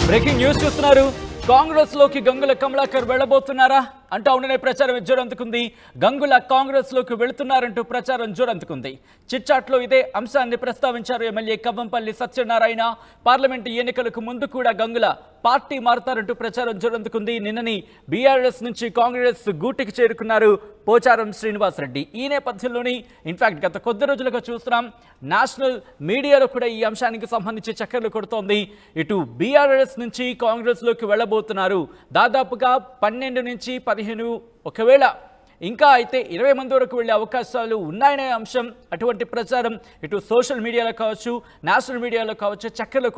Breaking news చూస్తున్నారు. కాంగ్రెస్ లోకి గంగుల కమలాకర్ వెళ్ళబోతున్నారా అంటూ అవుననే ప్రచారం జోరందుకుంది. గంగుల కాంగ్రెస్ లోకి వెళుతున్నారంటూ ప్రచారం జోరందుకుంది. చిట్చాట్లో ఇదే అంశాన్ని ప్రస్తావించారు ఎమ్మెల్యే కవ్వంపల్లి సత్యనారాయణ. పార్లమెంటు ఎన్నికలకు ముందు కూడా గంగుల పార్టీ మారుతారంటూ ప్రచారం జోరందుకుంది. నిన్నని బీఆర్ఎస్ నుంచి కాంగ్రెస్ గూటికి చేరుకున్నారు పోచారం శ్రీనివాసరెడ్డి. ఈ నేపథ్యంలోని ఇన్ఫాక్ట్ గత కొద్ది రోజులుగా చూస్తున్నాం, నేషనల్ మీడియాలో కూడా ఈ అంశానికి సంబంధించి చక్కర్లు కొడుతోంది. ఇటు బీఆర్ఎస్ నుంచి కాంగ్రెస్ లోకి వెళ్ళబోతున్నారు. దాదాపుగా 12 నుంచి 15, ఒకవేళ ఇంకా అయితే 20 మంది వరకు వెళ్లే అవకాశాలు ఉన్నాయనే అంశం. అటువంటి ప్రచారం ఇటు సోషల్ మీడియాలో కావచ్చు, నేషనల్ మీడియాలో కావచ్చు చక్కర్లు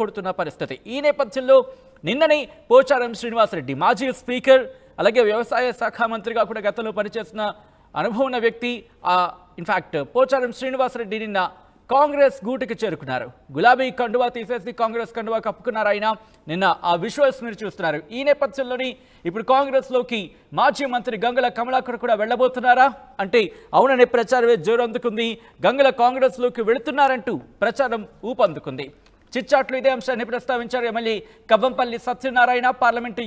కొడుతున్న పరిస్థితి. ఈ నేపథ్యంలో నిన్ననే పోచారం శ్రీనివాసరెడ్డి మాజీ స్పీకర్, అలాగే వ్యవసాయ శాఖ మంత్రిగా కూడా గతంలో పనిచేసిన అనుభవం ఉన్న వ్యక్తి. ఇన్ఫాక్ట్ పోచారం శ్రీనివాసరెడ్డి నిన్న కాంగ్రెస్ గూటికి చేరుకున్నారు. గులాబీ కండువా తీసేసి కాంగ్రెస్ కండువా కప్పుకున్నారు ఆయన. నిన్న ఆ విజువల్స్ మీరు చూస్తున్నారు. ఈ నేపథ్యంలోని ఇప్పుడు కాంగ్రెస్ లోకి మాజీ మంత్రి గంగుల కమలాకర్ కూడా వెళ్ళబోతున్నారా అంటే అవుననే ప్రచారమే జోరందుకుంది. గంగుల కాంగ్రెస్ లోకి వెళుతున్నారంటూ ప్రచారం ఊపందుకుంది. చిట్చాట్లు ఇదే అంశాన్ని ప్రస్తావించారు ఎమ్మెల్యే కవ్వంపల్లి సత్యనారాయణ. పార్లమెంటు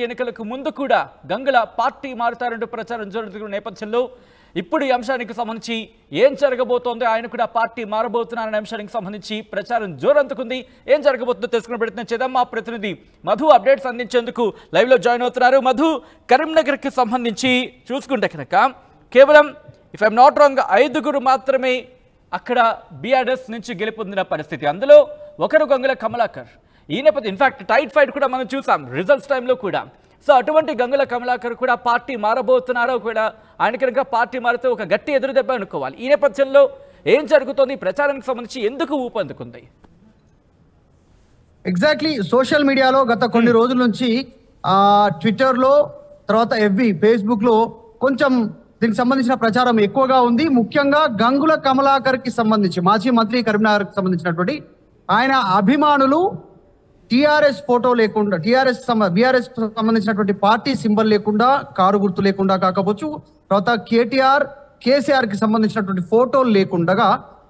ఎన్నికలకు ముందు కూడా గంగుల పార్టీ మారుతారంటూ ప్రచారం జరుగుతున్న నేపథ్యంలో ఇప్పుడు ఈ అంశానికి సంబంధించి ఏం జరగబోతోందో, ఆయన కూడా పార్టీ మారబోతున్నారనే అంశానికి సంబంధించి ప్రచారం జోరందుకుంది. ఏం జరగబోతుందో తెలుసుకునే ప్రయత్నం చేద్దాం. మా ప్రతినిధి మధు అప్డేట్స్ అందించేందుకు లైవ్లో జాయిన్ అవుతున్నారు. మధు, కరీంనగర్కి సంబంధించి చూసుకుంటే కనుక కేవలం ఇఫ్ ఐఎమ్ నాట్ రాంగ్ 5 మాత్రమే అక్కడ బీఆర్ఎస్ నుంచి గెలుపొందిన పరిస్థితి. అందులో ఒకరు గంగుల కమలాకర్. ఈ నేపథ్యం ఇన్ఫాక్ట్ టైట్ ఫైట్ కూడా మనం చూసాం రిజల్ట్స్ టైంలో కూడా. సో అటువంటి గంగుల కమలాకర్ కూడా పార్టీ మారబోతున్నారో, ఒకవేళ ఆయన కనుక పార్టీ మారితే ఒక గట్టి ఎదురు దెబ్బ అనుకోవాలి. ఈ నేపథ్యంలో ఏం జరుగుతోంది, ప్రచారానికి సంబంధించి ఎందుకు ఊపందుకుంది? ఎగ్జాక్ట్లీ సోషల్ మీడియాలో గత కొన్ని రోజుల నుంచి ట్విట్టర్లో, తర్వాత ఎఫ్బి, ఫేస్బుక్లో కొంచెం దీనికి సంబంధించిన ప్రచారం ఎక్కువగా ఉంది. ముఖ్యంగా గంగుల కమలాకర్ కి సంబంధించి మాజీ మంత్రి కరీంనగర్కి సంబంధించినటువంటి ఆయన అభిమానులు టిఆర్ఎస్ ఫోటో లేకుండా, బీఆర్ఎస్ సంబంధించినటువంటి పార్టీ సింబల్ లేకుండా, కారు గుర్తు లేకుండా కాకపోవచ్చు, తర్వాత కేసీఆర్ కి సంబంధించినటువంటి ఫోటోలు లేకుండా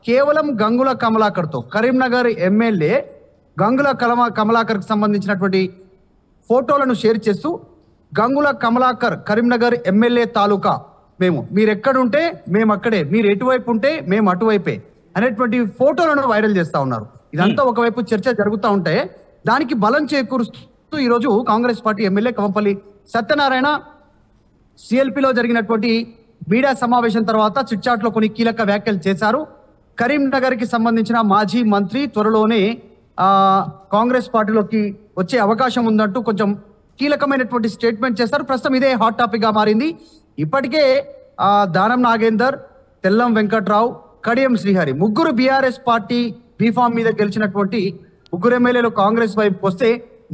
కేవలం గంగుల కమలాకర్ తో, కరీంనగర్ ఎమ్మెల్యే గంగుల కమలాకర్ కి సంబంధించినటువంటి ఫోటోలను షేర్ చేస్తూ గంగుల కమలాకర్ కరీంనగర్ ఎమ్మెల్యే తాలూకా మీరు ఎక్కడుంటే మేము అక్కడే, మీరు ఎటువైపు ఉంటే మేము అటువైపే అనేటువంటి ఫోటోలను వైరల్ చేస్తా ఉన్నారు. ఇదంతా ఒకవైపు చర్చ జరుగుతూ ఉంటే దానికి బలం చేకూరుస్తూ ఈరోజు కాంగ్రెస్ పార్టీ ఎమ్మెల్యే కవ్వంపల్లి సత్యనారాయణ సిఎల్పిలో జరిగినటువంటి మీడియా సమావేశం తర్వాత చిట్చాట్లో కొన్ని కీలక వ్యాఖ్యలు చేశారు. కరీంనగర్ కి సంబంధించిన మాజీ మంత్రి త్వరలోనే కాంగ్రెస్ పార్టీలోకి వచ్చే అవకాశం ఉందంటూ కొంచెం కీలకమైనటువంటి స్టేట్మెంట్ చేశారు. ప్రస్తుతం ఇదే హాట్ టాపిక్ గా మారింది. ఇప్పటికే దానం నాగేందర్, తెల్లం వెంకట్రావు, కడియం శ్రీహరి ముగ్గురు బీఆర్ఎస్ పార్టీ బీఫామ్ మీద గెలిచినటువంటి ముగ్గురు ఎమ్మెల్యేలు కాంగ్రెస్ వైపు వస్తే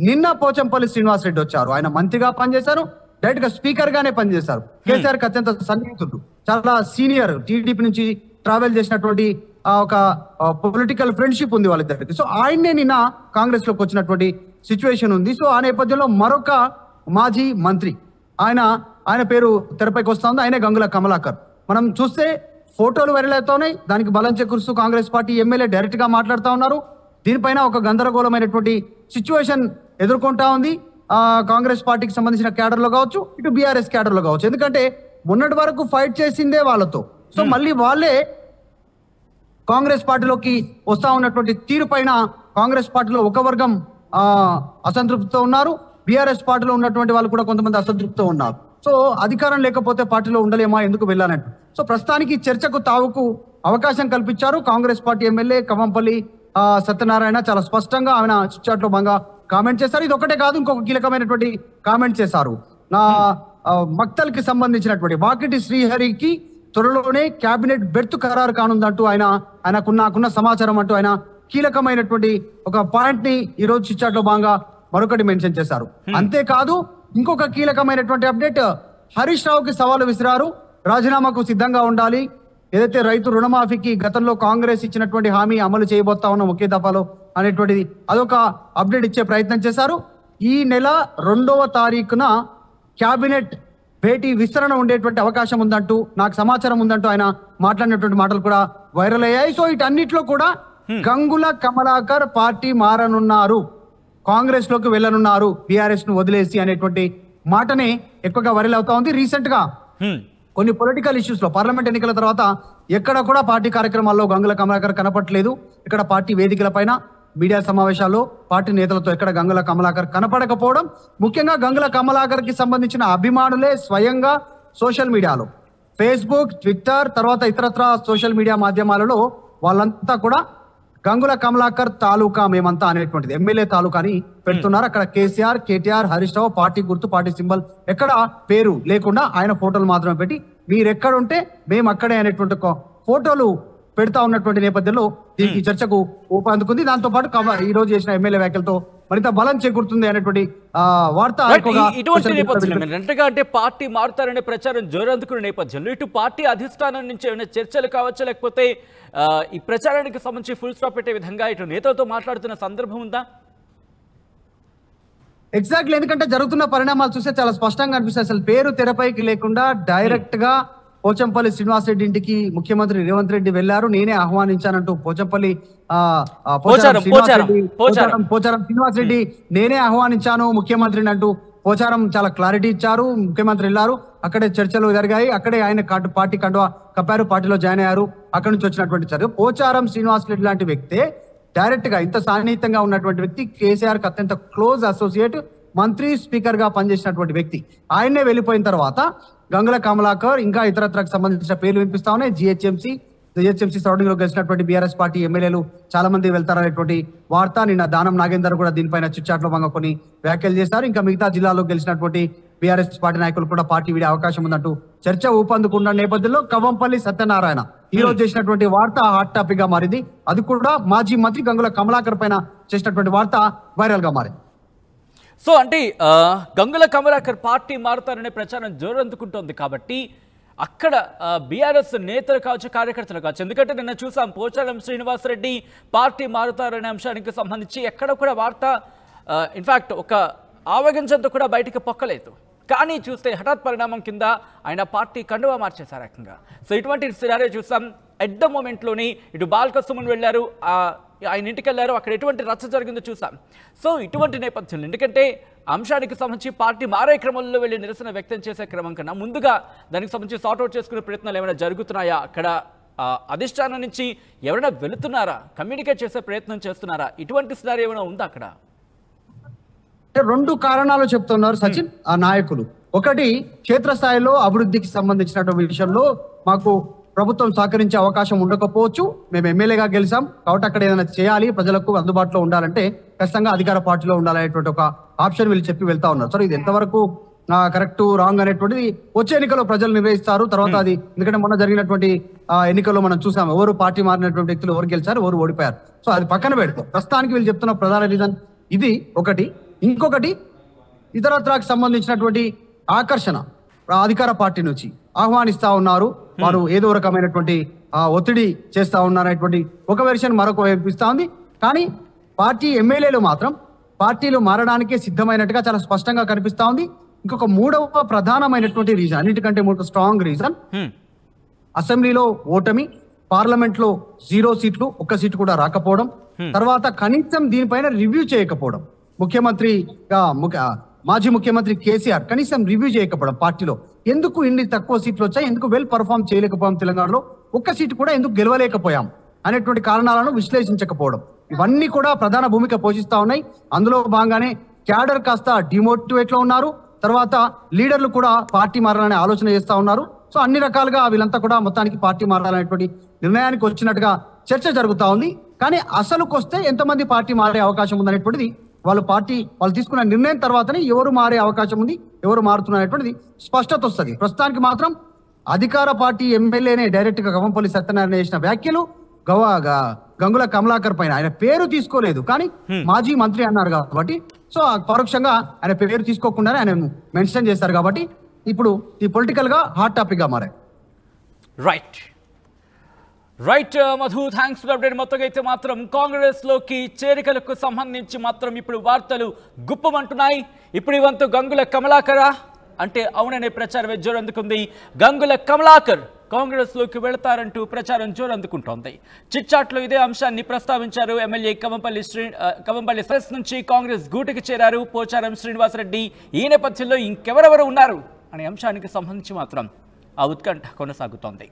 నిన్న పోచంపల్లి శ్రీనివాసరెడ్డి వచ్చారు. ఆయన మంత్రిగా పనిచేశారు, డైరెక్ట్ గా స్పీకర్ గానే పనిచేశారు. కేసీఆర్ కి అత్యంత సన్నిహితుడు, చాలా సీనియర్, టీడీపీ నుంచి ట్రావెల్ చేసినటువంటి ఒక పొలిటికల్ ఫ్రెండ్షిప్ ఉంది వాళ్ళిద్దరికి. సో ఆయన్నే నిన్న కాంగ్రెస్ లోకి వచ్చినటువంటి సిచ్యువేషన్ ఉంది. సో ఆ నేపథ్యంలో మరొక మాజీ మంత్రి ఆయన పేరు తెరపైకి వస్తుంది. ఆయనే గంగుల కమలాకర్. మనం చూస్తే ఫోటోలు వైరల్ అవుతున్నాయి. దానికి బలం చేకూరుస్తూ కాంగ్రెస్ పార్టీ ఎమ్మెల్యే డైరెక్ట్ గా మాట్లాడుతూ ఉన్నారు. దీనిపైన ఒక గందరగోళమైనటువంటి సిచ్యువేషన్ ఎదుర్కొంటా ఉంది కాంగ్రెస్ పార్టీకి సంబంధించిన క్యాడర్ లో కావచ్చు, ఇటు బీఆర్ఎస్ క్యాడర్ లో కావచ్చు. ఎందుకంటే మొన్నటి వరకు ఫైట్ చేసిందే వాళ్ళతో. సో మళ్ళీ వాళ్ళే కాంగ్రెస్ పార్టీలోకి వస్తా ఉన్నటువంటి తీరు పైన కాంగ్రెస్ పార్టీలో ఒక వర్గం అసంతృప్తితో ఉన్నారు. బీఆర్ఎస్ పార్టీలో ఉన్నటువంటి వాళ్ళు కూడా కొంతమంది అసంతృప్తితో ఉన్నారు. సో అధికారం లేకపోతే పార్టీలో ఉండలేమా, ఎందుకు వెళ్ళాలంటూ. సో ప్రస్తుతానికి చర్చకు తావుకు అవకాశం కల్పించారు కాంగ్రెస్ పార్టీ ఎమ్మెల్యే కవ్వంపల్లి సత్యనారాయణ. చాలా స్పష్టంగా ఆయన చిట్చాట్లో బాగా కామెంట్ చేశారు. ఇది ఒకటే కాదు, ఇంకొక కీలకమైనటువంటి కామెంట్ చేశారు. మక్తల్ కి సంబంధించినటువంటి వాకిటి శ్రీహరికి త్వరలోనే కేబినెట్ బెర్త్ ఖరారు కానుందంటూ ఆయనకున్న సమాచారం అంటూ ఆయన కీలకమైనటువంటి ఒక పాయింట్ ని ఈ రోజు చిట్చాట్లో బాగా మరొకటి మెన్షన్ చేశారు. అంతేకాదు ఇంకొక కీలకమైనటువంటి అప్డేట్, హరీష్ రావుకి సవాలు విసిరారు. రాజీనామాకు సిద్ధంగా ఉండాలి. ఏదైతే రైతు రుణమాఫీకి గతంలో కాంగ్రెస్ ఇచ్చినటువంటి హామీ అమలు చేయబోతా ఉన్నాం ఒకే దఫాలో అనేటువంటిది, అదొక అప్డేట్ ఇచ్చే ప్రయత్నం చేశారు. ఈ నెల 2వ తారీఖున కేబినెట్ భేటీ విస్తరణ ఉండేటువంటి అవకాశం ఉందంటూ, నాకు సమాచారం ఉందంటూ ఆయన మాట్లాడినటువంటి మాటలు కూడా వైరల్ అయ్యాయి. సో వీటన్నిటిలో కూడా గంగుల కమలాకర్ పార్టీ మారనున్నారు, కాంగ్రెస్ లోకి వెళ్ళనున్నారు, బీఆర్ఎస్ ను వదిలేసి అనేటువంటి మాటనే ఎక్కువగా వైరల్ అవుతా ఉంది. రీసెంట్ గా కొన్ని పొలిటికల్ ఇష్యూస్ లో పార్లమెంట్ ఎన్నికల తర్వాత ఎక్కడ కూడా పార్టీ కార్యక్రమాల్లో గంగుల కమలాకర్ కనపడలేదు. ఇక్కడ పార్టీ వేదికల పైన మీడియా సమావేశాల్లో పార్టీ నేతలతో ఎక్కడ గంగుల కమలాకర్ కనపడకపోవడం, ముఖ్యంగా గంగుల కమలాకర్ కి సంబంధించిన అభిమానులే స్వయంగా సోషల్ మీడియాలో ఫేస్బుక్, ట్విట్టర్, తర్వాత ఇతరత్ర సోషల్ మీడియా మాధ్యమాలలో వాళ్ళంతా కూడా గంగుల కమలాకర్ తాలూకా మేమంతా అనేటువంటిది ఎమ్మెల్యే తాలూకా అని పెడుతున్నారు. అక్కడ కేసీఆర్, కేటీఆర్, హరీష్ రావు పార్టీ గుర్తు, పార్టీ సింబల్ ఎక్కడ పేరు లేకుండా ఆయన ఫోటోలు మాత్రమే పెట్టి మీరెక్కడుంటే మేము అక్కడే అనేటువంటి ఫోటోలు పెడతా ఉన్నటువంటి నేపథ్యంలో దీనికి చర్చకు ఊపందుకుంది. దాంతో పాటు ఈ రోజు చేసిన ఎమ్మెల్యే వ్యాఖ్యలతో మరింత బలం చేకూరుతుంది అనేటువంటి వార్త. ఇటువంటి నేపథ్యంలో అంటగా అంటే పార్టీ మారుతారనే ప్రచారం జోరందుకున్న నేపథ్యంలో ఇటు పార్టీ అధిష్టానం నుంచి ఏమైనా చర్చలు కావచ్చు, లేకపోతే ఈ ప్రచారానికి సంబంధించి ఫుల్ స్టాప్ పెట్టే విధంగా ఇటు నేతలతో మాట్లాడుతున్న సందర్భం ఉందా? ఎగ్జాక్ట్లీ, ఎందుకంటే జరుగుతున్న పరిణామాలు చూస్తే చాలా స్పష్టంగా అనిపిస్తుంది. అసలు పేరు తెరపైకి లేకుండా డైరెక్ట్ గా పోచంపల్లి శ్రీనివాసరెడ్డి ఇంటికి ముఖ్యమంత్రి రేవంత్ రెడ్డి వెళ్లారు. నేనే ఆహ్వానించానంటూ పోచంపల్లి పోచారం శ్రీనివాసరెడ్డి నేనే ఆహ్వానించాను ముఖ్యమంత్రిని అంటూ పోచారం చాలా క్లారిటీ ఇచ్చారు. ముఖ్యమంత్రి వెళ్లారు, అక్కడే చర్చలు జరిగాయి, అక్కడే ఆయన పార్టీ కండువా కప్పారు, పార్టీలో జాయిన్ అయ్యారు. అక్కడి నుంచి వచ్చినటువంటి చర్య పోచారం శ్రీనివాసరెడ్డి లాంటి వ్యక్తే డైరెక్ట్ గా ఇంత సాన్నిహితంగా ఉన్నటువంటి వ్యక్తి, కేసీఆర్ కి అత్యంత క్లోజ్ అసోసియేట్, మంత్రి, స్పీకర్ గా పనిచేసినటువంటి వ్యక్తి, ఆయన్నే వెళ్ళిపోయిన తర్వాత గంగుల కమలాకర్ ఇంకా ఇతరత్రకు సంబంధించిన పేర్లు వినిపిస్తా ఉన్నాయి. జిహెచ్ఎంసీ సరౌండింగ్ లో గెలిచినటువంటి బీఆర్ఎస్ పార్టీ ఎమ్మెల్యేలు చాలా మంది వెళ్తారనేటువంటి వార్త. నిన్న దానం నాగేందర్ కూడా దీనిపైన చిట్చాట్ లో భాగంగా కొన్ని వ్యాఖ్యలు చేశారు. ఇంకా మిగతా జిల్లాలో గెలిచినటువంటి బీఆర్ఎస్ పార్టీ నాయకులు కూడా పార్టీ వీడే అవకాశం ఉందంటూ చర్చ ఊపందుకున్న నేపథ్యంలో కవంపల్లి సత్యనారాయణ ఈ రోజు చేసినటువంటి వార్త హాట్ టాపిక్ గా మారింది. అది కూడా మాజీ మంత్రి గంగుల కమలాకర్ పైన చేసినటువంటి వార్త వైరల్ గా మారింది. సో అంటే గంగుల కమలాకర్ పార్టీ మారుతారనే ప్రచారం జోరందుకుంటోంది కాబట్టి అక్కడ బీఆర్ఎస్ నేతలు కావచ్చు, కార్యకర్తలు కావచ్చు, ఎందుకంటే నిన్న చూసాం పోచారం శ్రీనివాసరెడ్డి పార్టీ మారుతారనే అంశానికి సంబంధించి ఎక్కడ కూడా వార్త ఇన్ఫాక్ట్ ఒక ఆవగించంతో కూడా బయటికి పొక్కలేదు. కానీ చూస్తే హఠాత్ పరిణామం కింద ఆయన పార్టీ కండువా మార్చేశారు రకంగా. సో ఇటువంటి సినారియో చూసాం. ఎట్ ద మూమెంట్లోని ఇటు బాల్కసుమన్ వెళ్ళారు, ఆయన ఇంటికి వెళ్ళారు, అక్కడ ఎటువంటి రచ్చ జరిగిందో చూసాం. సో ఇటువంటి నేపథ్యంలో ఎందుకంటే అంశానికి సంబంధించి పార్టీ మారే క్రమంలో వెళ్ళి నిరసన వ్యక్తం చేసే క్రమం కన్నా ముందుగా దానికి సంబంధించి సార్ట్అవుట్ చేసుకునే ప్రయత్నాలు ఏమైనా జరుగుతున్నాయా, అక్కడ అధిష్టానం నుంచి ఎవరైనా వెళుతున్నారా, కమ్యూనికేట్ చేసే ప్రయత్నం చేస్తున్నారా, ఇటువంటి సినారియో ఏమైనా ఉందా అక్కడ? రెండు కారణాలు చెప్తున్నారు సచిన్ ఆ నాయకులు. ఒకటి, క్షేత్రస్థాయిలో అభివృద్ధికి సంబంధించినటువంటి విషయంలో మాకు ప్రభుత్వం సహకరించే అవకాశం ఉండకపోవచ్చు, మేము ఎమ్మెల్యేగా గెలిచాం కాబట్టి అక్కడ ఏదైనా చేయాలి, ప్రజలకు అందుబాటులో ఉండాలంటే ఖచ్చితంగా అధికార పార్టీలో ఉండాలనేటువంటి ఒక ఆప్షన్ వీళ్ళు చెప్పి వెళ్తా ఉన్నారు. సరే, ఇది ఎంతవరకు కరెక్ట్ రాంగ్ అనేటువంటిది వచ్చే ఎన్నికల్లో ప్రజలు నిర్ణయిస్తారు. తర్వాత అది ఎందుకంటే మొన్న జరిగినటువంటి ఎన్నికల్లో మనం చూసాం, ఎవరు పార్టీ మారినటువంటి వ్యక్తులు ఎవరు గెలిచారు, ఎవరు ఓడిపోయారు. సో అది పక్కన పెడతాం. ప్రస్తుతానికి వీళ్ళు చెప్తున్న ప్రధాన రీజన్ ఇది ఒకటి. ఇంకొకటి, ఇతరత్రాకు సంబంధించినటువంటి ఆకర్షణ అధికార పార్టీ నుంచి ఆహ్వానిస్తా ఉన్నారు, వారు ఏదో రకమైనటువంటి ఒత్తిడి చేస్తా ఉన్నారనేటువంటి ఒక వెర్షన్ మరొక వినిపిస్తా ఉంది. కానీ పార్టీ ఎమ్మెల్యేలు మాత్రం పార్టీలు మారడానికే సిద్ధమైనట్టుగా చాలా స్పష్టంగా కనిపిస్తా ఉంది. ఇంకొక మూడవ ప్రధానమైనటువంటి రీజన్, అన్నిటికంటే మూడు స్ట్రాంగ్ రీజన్, అసెంబ్లీలో ఓటమి, పార్లమెంట్ లో 0 సీట్లు, 1 సీటు కూడా రాకపోవడం, తర్వాత కనీసం దీనిపైన రివ్యూ చేయకపోవడం. ముఖ్యమంత్రిగా మాజీ ముఖ్యమంత్రి కేసీఆర్ కనీసం రివ్యూ చేయకపోవడం పార్టీలో. ఎందుకు ఇన్ని తక్కువ సీట్లు వచ్చాయి, ఎందుకు వెల్ పర్ఫామ్ చేయలేకపోయాం, తెలంగాణలో 1 సీటు కూడా ఎందుకు గెలవలేకపోయాం అనేటువంటి కారణాలను విశ్లేషించకపోవడం, ఇవన్నీ కూడా ప్రధాన భూమిక పోషిస్తా ఉన్నాయి. అందులో భాగంగానే క్యాడర్ కాస్త డిమోటివేట్ లో ఉన్నారు, తర్వాత లీడర్లు కూడా పార్టీ మారాలనే ఆలోచన చేస్తా ఉన్నారు. సో అన్ని రకాలుగా వీళ్ళంతా కూడా మొత్తానికి పార్టీ మారాలనేటువంటి నిర్ణయానికి వచ్చినట్టుగా చర్చ జరుగుతా ఉంది. కానీ అసలుకొస్తే ఎంతమంది పార్టీ మారే అవకాశం ఉందనేటువంటిది వాళ్ళు తీసుకున్న నిర్ణయం తర్వాతనే ఎవరు మారే అవకాశం ఉంది, ఎవరు మారుతున్నటువంటిది స్పష్టత వస్తుంది. ప్రస్తుతానికి మాత్రం అధికార పార్టీ ఎమ్మెల్యేనే డైరెక్ట్ గా కవంపల్లి సత్యనారాయణ చేసిన వ్యాఖ్యలు గంగుల కమలాకర్ పైన ఆయన పేరు తీసుకోలేదు, కానీ మాజీ మంత్రి అన్నారు కాబట్టి సో పరోక్షంగా ఆయన పేరు తీసుకోకుండానే ఆయన మెన్షన్ చేస్తారు కాబట్టి ఇప్పుడు ఈ పొలిటికల్ గా హాట్ టాపిక్ గా మారాయి. Right Madhu, thanks for update. మొత్తంగా అయితే మాత్రం కాంగ్రెస్ లోకి చేరికలకు సంబంధించి మాత్రం ఇప్పుడు వార్తలు గుప్పమంటున్నాయి. ఇప్పుడు ఇవంతు గంగుల కమలాకరా అంటే అవుననే ప్రచారం జోరందుకుంది. గంగుల కమలాకర్ కాంగ్రెస్ లోకి వెళతారంటూ ప్రచారం జోరందుకుంటోంది. చిట్చాట్లో ఇదే అంశాన్ని ప్రస్తావించారు ఎమ్మెల్యే కవంపల్లి ప్రెస్ నుంచి కాంగ్రెస్ గూటికి చేరారు పోచారం శ్రీనివాసరెడ్డి. ఈ నేపథ్యంలో ఇంకెవరెవరు ఉన్నారు అనే అంశానికి సంబంధించి మాత్రం ఆ ఉత్కంఠ కొనసాగుతోంది.